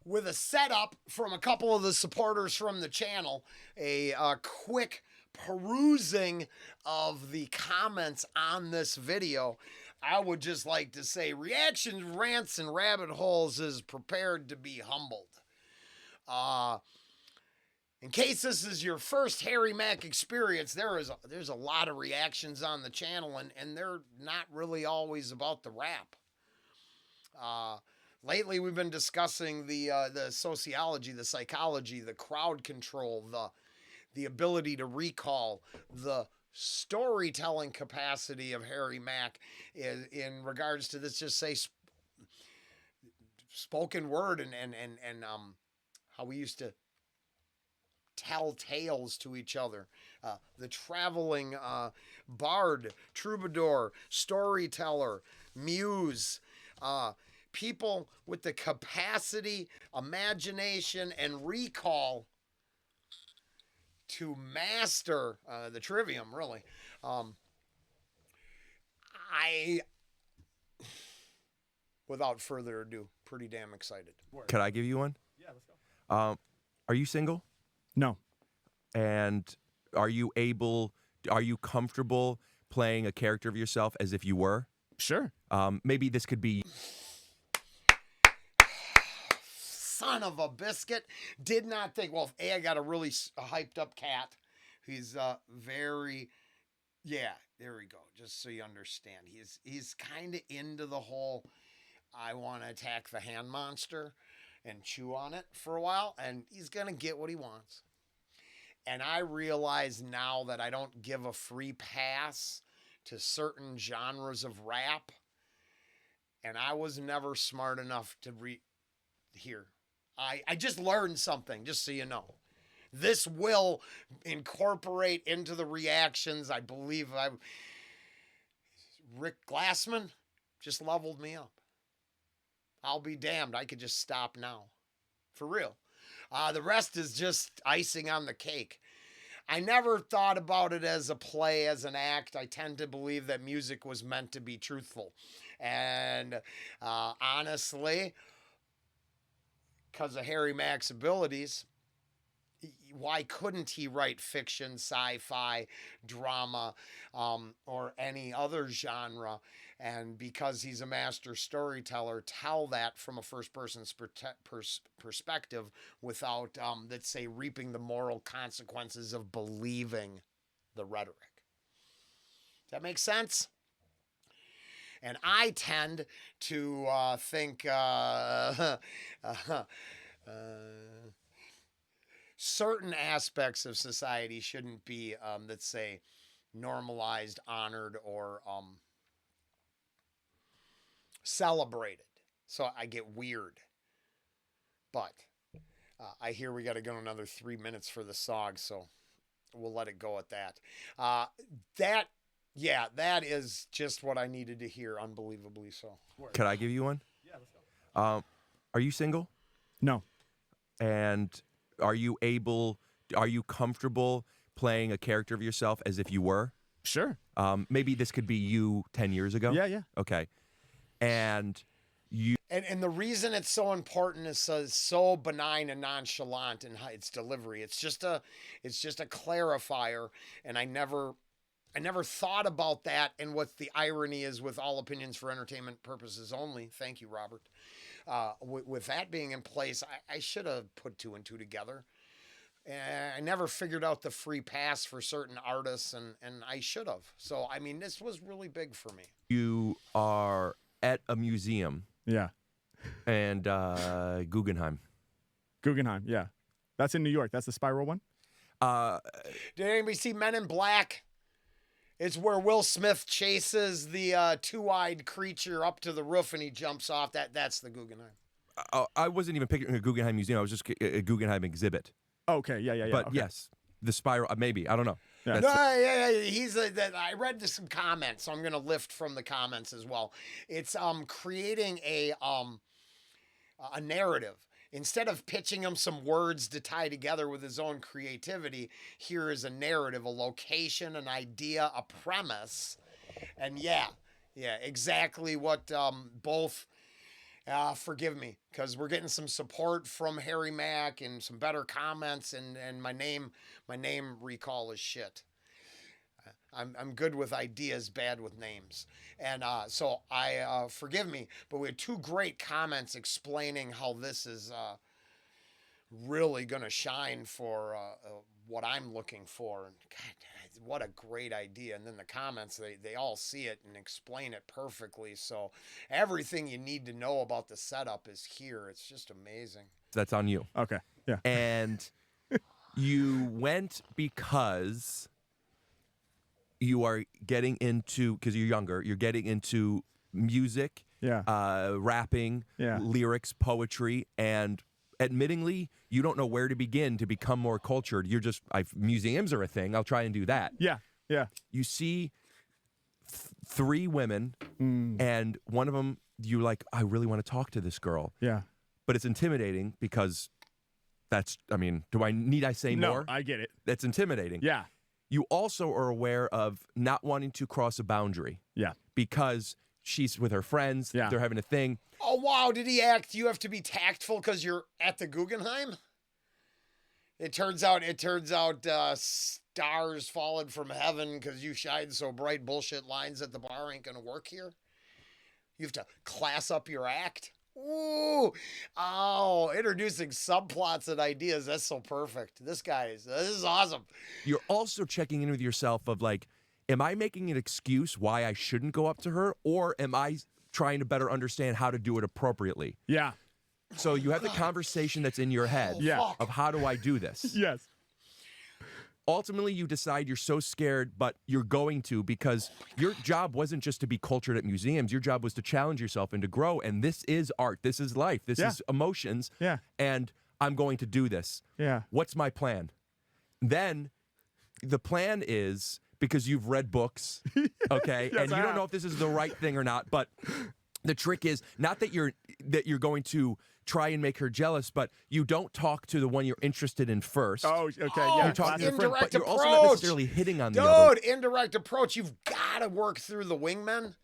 with a setup from a couple of the supporters from the channel, a quick perusing of the comments on this video, I would just like to say reactions, rants, and rabbit holes is prepared to be humbled. In case this is your first Harry Mack experience, there's a lot of reactions on the channel, and they're not really always about the rap. Lately, we've been discussing the sociology, the psychology, the crowd control, the ability to recall, the storytelling capacity of Harry Mack in regards to this, just say spoken word and how we used to tell tales to each other. The traveling bard, troubadour, storyteller, muse, people with the capacity, imagination, and recall to master the trivium, really. Without further ado, pretty damn excited. Could I give you one? Yeah, let's go. Are you single? No. And are you comfortable playing a character of yourself as if you were? Sure. Maybe this could be... Son of a biscuit. Did not think, well, I got a really hyped up cat. He's very, yeah, there we go. Just so you understand. He's kind of into the whole, I want to attack the hand monster and chew on it for a while, and he's going to get what he wants. And I realize now that I don't give a free pass to certain genres of rap, and I was never smart enough to here. I just learned something, just so you know. This will incorporate into the reactions. I believe Rick Glassman just leveled me up. I'll be damned. I could just stop now. For real. The rest is just icing on the cake. I never thought about it as a play, as an act. I tend to believe that music was meant to be truthful. And honestly, because of Harry Mack's abilities, why couldn't he write fiction, sci-fi, drama, or any other genre? And because he's a master storyteller, tell that from a first-person perspective without, let's say, reaping the moral consequences of believing the rhetoric. Does that make sense? And I tend to think certain aspects of society shouldn't be, let's say, normalized, honored, or celebrated. So I get weird. But I hear we got to go another 3 minutes for the song, so we'll let it go at that. That is just what I needed to hear, unbelievably so. Could I give you one? Yeah, let's go. Are you single? No. And are you comfortable playing a character of yourself as if you were? Sure. Maybe this could be you 10 years ago? Yeah. Okay. And you... And the reason it's so important is so benign and nonchalant in its delivery. It's just a clarifier, and I never thought about that. And what the irony is, with all opinions for entertainment purposes only. Thank you, Robert. With that being in place, I should have put two and two together. And I never figured out the free pass for certain artists, and I should have. So, I mean, this was really big for me. You are at a museum. Yeah. And Guggenheim. Guggenheim, yeah. That's in New York. That's the spiral one? Did anybody see Men in Black? It's where Will Smith chases the two-eyed creature up to the roof and he jumps off. That's the Guggenheim. I wasn't even picturing a Guggenheim museum. I was just a Guggenheim exhibit. Okay, yeah. But okay. yes, the spiral, maybe. I don't know. Yeah. No, yeah. I read some comments, so I'm going to lift from the comments as well. It's creating a narrative. Instead of pitching him some words to tie together with his own creativity, here is a narrative, a location, an idea, a premise. And yeah, exactly what both Forgive me, because we're getting some support from Harry Mack and some better comments, and my name recall is shit. I'm good with ideas, bad with names, and so I forgive me. But we had 2 great comments explaining how this is really gonna shine for what I'm looking for. And God, what a great idea! And then the comments, they all see it and explain it perfectly. So everything you need to know about the setup is here. It's just amazing. That's on you. Okay. Yeah. And you went because you are getting into, because you're younger, you're getting into music, Yeah. rapping, Yeah. lyrics, poetry, and admittingly, you don't know where to begin to become more cultured. You're just, museums are a thing. I'll try and do that. Yeah. Yeah. You see 3 women, and one of them, you're like, I really want to talk to this girl. Yeah. But it's intimidating because that's, I mean, need I say No, more? I get it. That's intimidating. Yeah. You also are aware of not wanting to cross a boundary Yeah. because she's with her friends. Yeah. They're having a thing. Oh wow, did he act? You have to be tactful because you're at the Guggenheim. It turns out, stars falling from heaven because you shine so bright. Bullshit lines at the bar ain't gonna work here. You have to class up your act. Ooh, oh, introducing subplots and ideas. That's so perfect. This is awesome. You're also checking in with yourself of like, am I making an excuse why I shouldn't go up to her, or am I trying to better understand how to do it appropriately? Yeah. So you have the conversation that's in your head Yeah. of how do I do this? Yes. Ultimately, you decide you're so scared, but you're going to, because your job wasn't just to be cultured at museums. Your job was to challenge yourself and to grow. And this is art. This is life. This Yeah. is emotions. Yeah. And I'm going to do this. Yeah. What's my plan? Then the plan is, because you've read books, okay, Yes, and you I don't have. know if this is the right thing or not, but the trick is not that you're going to try and make her jealous, but you don't talk to the one you're interested in first. Oh, okay. Oh, Yeah. You're talking to your friend, indirect but you're also not approach. necessarily hitting on the other. Dude, indirect approach. You've got to work through the wingmen.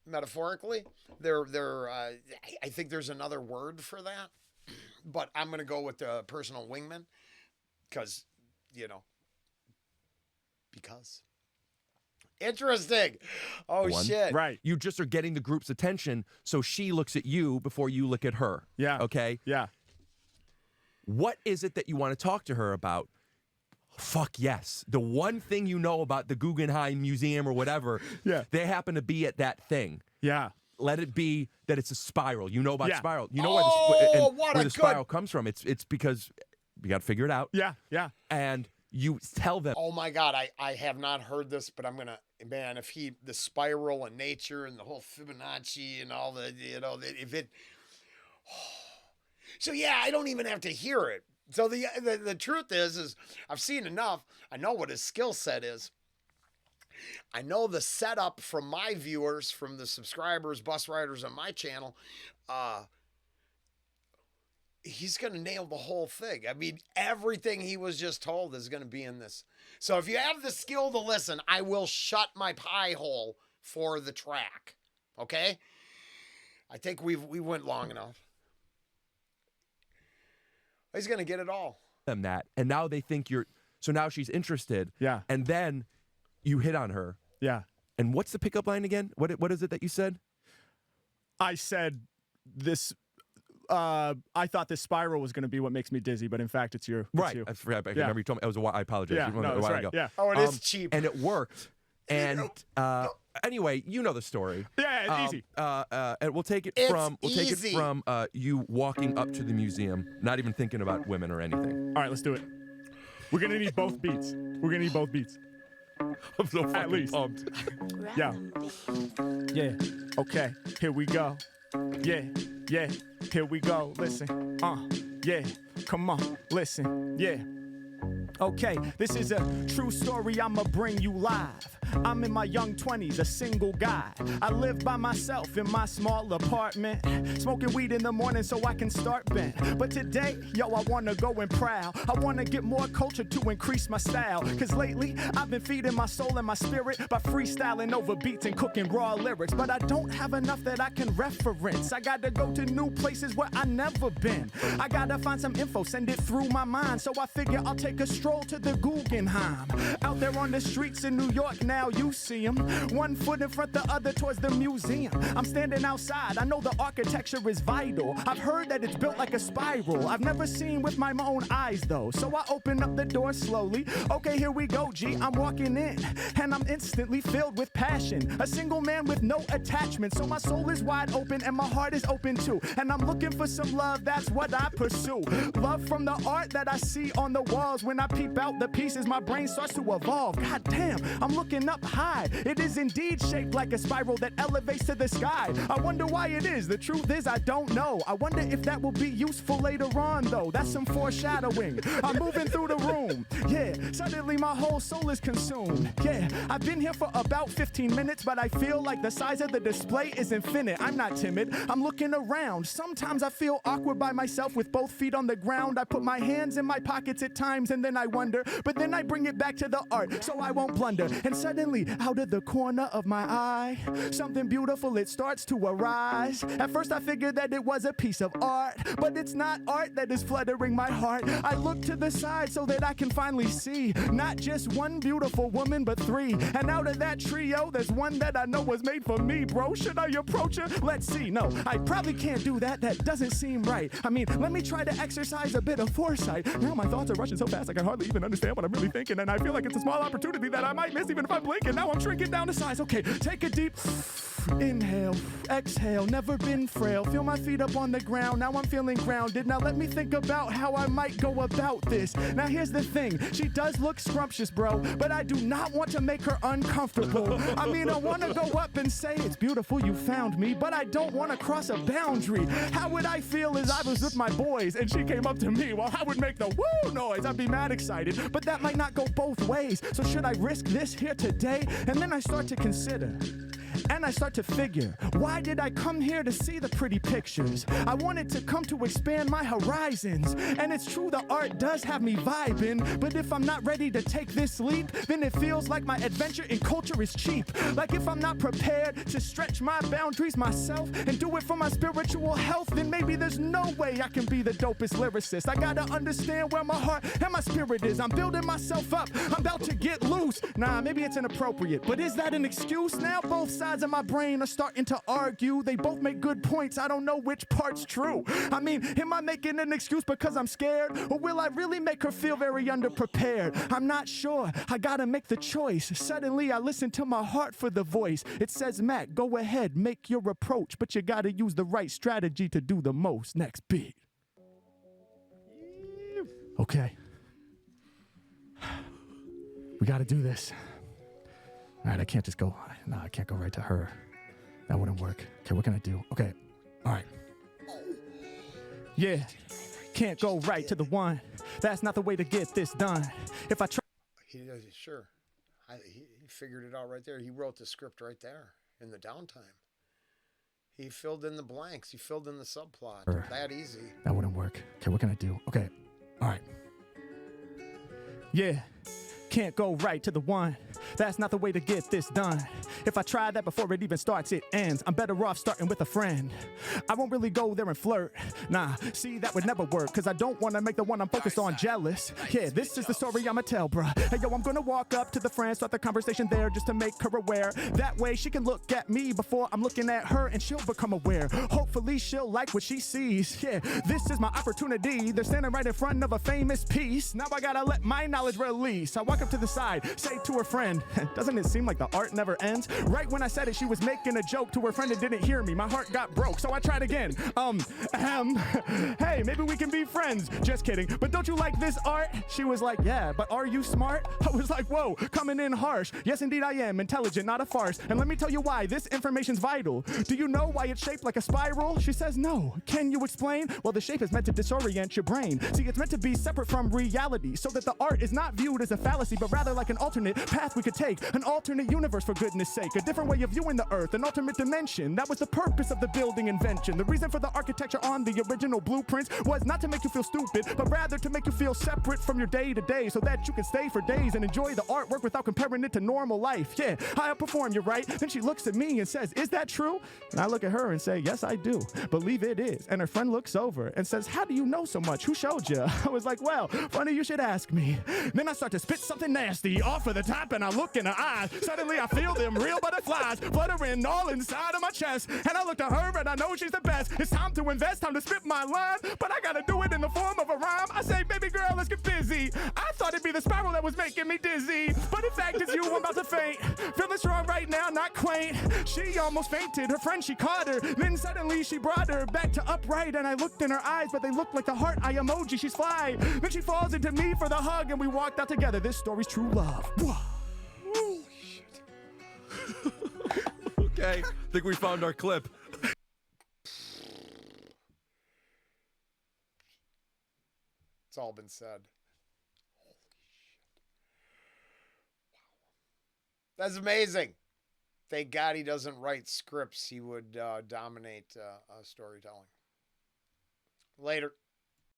Metaphorically, I think there's another word for that, but I'm gonna go with the personal wingman because, because interesting. Oh One. shit! Right. You just are getting the group's attention, so she looks at you before you look at her. Yeah. Okay? Yeah. What is it that you want to talk to her about? Fuck yes. The one thing you know about the Guggenheim Museum or whatever, Yeah. they happen to be at that thing. Yeah. Let it be that it's a spiral. You know about Yeah. spiral. You know Oh, what where a the good- spiral comes from. It's because you got to figure it out. Yeah. Yeah. And you tell them. Oh my God, I have not heard this, but I'm gonna, man, if the spiral in nature and the whole Fibonacci and all the, if it, so yeah, I don't even have to hear it. So the truth is I've seen enough. I know what his skill set is. I know the setup from my viewers, from the subscribers, bus riders on my channel. He's going to nail the whole thing. I mean, everything he was just told is going to be in this. So if you have the skill to listen, I will shut my pie hole for the track. Okay? I think we went long enough. He's going to get it all. Them that, and now they think you're. So now she's interested. Yeah. And then you hit on her. Yeah. And what's the pickup line again? What is it that you said? I said this. I thought this spiral was going to be what makes me dizzy, but in fact, it's you. It's Right. you. I forgot. I Yeah. remember you told me. It was a while. I apologize. Yeah. You No, remember a that's while right. ago. Yeah. Oh, it is cheap. And it worked. And anyway, you know the story. Yeah. It's easy. And we'll take it It's from easy. you walking up to the museum, not even thinking about women or anything. All right, let's do it. We're gonna need both beats. I'm so fucking At least. pumped. Yeah. Yeah. Okay. Here we go. Yeah. Yeah. Here we go. Listen. Yeah. Come on. Listen. Yeah. Okay, this is a true story I'ma bring you live. I'm in my young 20s, a single guy. I live by myself in my small apartment, smoking weed in the morning so I can start bent. But today, yo, I wanna go and prowl. I wanna get more culture to increase my style. Cause lately, I've been feeding my soul and my spirit by freestyling over beats and cooking raw lyrics. But I don't have enough that I can reference. I gotta go to new places where I never been. I gotta find some info, send it through my mind. So I figure I'll take a stroll to the Guggenheim. Out there on the streets in New York now, you see them. One foot in front, the other towards the museum. I'm standing outside, I know the architecture is vital. I've heard that it's built like a spiral. I've never seen with my own eyes though. So I open up the door slowly. Okay, here we go, G, I'm walking in. And I'm instantly filled with passion. A single man with no attachment. So my soul is wide open and my heart is open too. And I'm looking for some love, that's what I pursue. Love from the art that I see on the walls. When I peep out the pieces, my brain starts to evolve. God damn, I'm looking up high. It is indeed shaped like a spiral that elevates to the sky. I wonder why it is. The truth is I don't know. I wonder if that will be useful later on though. That's some foreshadowing. I'm moving through the room. Yeah, suddenly my whole soul is consumed. Yeah, I've been here for about 15 minutes, but I feel like the size of the display is infinite. I'm not timid, I'm looking around. Sometimes I feel awkward by myself with both feet on the ground. I put my hands in my pockets at times and then I wonder, but then I bring it back to the art so I won't blunder. And suddenly, out of the corner of my eye, something beautiful, it starts to arise. At first I figured that it was a piece of art, but it's not art that is fluttering my heart. I look to the side so that I can finally see not just one beautiful woman, but three. And out of that trio, there's one that I know was made for me, bro. Should I approach her? Let's see. No, I probably can't do that. That doesn't seem right. I mean, let me try to exercise a bit of foresight. Now my thoughts are rushing so fast I can hardly even understand what I'm really thinking. And I feel like it's a small opportunity that I might miss even if I'm blinking. Now I'm shrinking down to size. Okay, take a deep inhale, exhale, never been frail. Feel my feet up on the ground. Now I'm feeling grounded. Now let me think about how I might go about this. Now here's the thing. She does look scrumptious, bro, but I do not want to make her uncomfortable. I mean, I want to go up and say, it's beautiful, you found me, but I don't want to cross a boundary. How would I feel as I was with my boys and she came up to me? Well, I would make the woo noise. I'd be mad excited, but that might not go both ways. So should I risk this here today? And then I start to consider. And I start to figure, why did I come here to see the pretty pictures? I wanted to come to expand my horizons. And it's true, the art does have me vibing, but if I'm not ready to take this leap, then it feels like my adventure in culture is cheap. Like if I'm not prepared to stretch my boundaries myself and do it for my spiritual health, then maybe there's no way I can be the dopest lyricist. I gotta understand where my heart and my spirit is. I'm building myself up, I'm about to get loose. Nah, maybe it's inappropriate, but is that an excuse now? Both sides of my brain are starting to argue. They both make good points. I don't know which part's true. I mean, am I making an excuse because I'm scared? Or will I really make her feel very underprepared? I'm not sure. I gotta make the choice. Suddenly, I listen to my heart for the voice. It says, Mack, go ahead, make your approach, but you gotta use the right strategy to do the most. Next beat. Okay. We gotta do this. All right, I can't just go. No, I can't go right to her. That wouldn't work. Okay, what can I do? Okay, all right. Yeah, can't go right to the one. That's not the way to get this done. If I try. Sure. He figured it out right there. He wrote the script right there in the downtime. He filled in the blanks. He filled in the subplot. That easy. That wouldn't work. Okay, what can I do? Okay, all right. Yeah, can't go right to the one. That's not the way to get this done. If I try that before it even starts, it ends. I'm better off starting with a friend. I won't really go there and flirt. Nah, see, that would never work, cause I don't wanna make the one I'm focused on jealous. Yeah, this is the story I'ma tell, bruh. Hey, yo, I'm gonna walk up to the friend, start the conversation there just to make her aware. That way she can look at me before I'm looking at her and she'll become aware. Hopefully she'll like what she sees. Yeah, this is my opportunity. They're standing right in front of a famous piece. Now I gotta let my knowledge release. I walk up to the side, say to her friend, doesn't it seem like the art never ends? Right when I said it, she was making a joke to her friend and didn't hear me. My heart got broke, so I tried again. Hey, maybe we can be friends. Just kidding, but don't you like this art? She was like, yeah, but are you smart? I was like, whoa, coming in harsh. Yes, indeed I am, intelligent, not a farce. And let me tell you why, this information's vital. Do you know why it's shaped like a spiral? She says no. Can you explain? Well, the shape is meant to disorient your brain. See, it's meant to be separate from reality, so that the art is not viewed as a fallacy, but rather like an alternate path we could take an alternate universe, for goodness sake. A different way of viewing the earth, an ultimate dimension. That was the purpose of the building invention. The reason for the architecture on the original blueprints was not to make you feel stupid, but rather to make you feel separate from your day to day, so that you can stay for days and enjoy the artwork without comparing it to normal life. Yeah, I outperform you, right? Then she looks at me and says, is that true? And I look at her and say, yes, I do. Believe it is. And her friend looks over and says, how do you know so much? Who showed you? I was like, well, funny you should ask me. Then I start to spit something nasty off of the top, and I look in her eyes. Suddenly I feel them real butterflies fluttering all inside of my chest. And I look to her and I know she's the best. It's time to invest, time to spit my line, but I gotta do it in the form of a rhyme. I say, baby girl, let's get busy. I thought it'd be the spiral that was making me dizzy, but in fact it's you, I'm about to faint. Feeling strong right now, not quaint. She almost fainted, her friend, she caught her. Then suddenly she brought her back to upright, and I looked in her eyes, but they looked like the heart eye emoji. She's fly. Then she falls into me for the hug, and we walked out together. This story's true love. Holy shit. Okay, I think we found our clip. It's all been said. Holy shit. Wow. That's amazing. Thank God he doesn't write scripts. He would dominate storytelling. Later.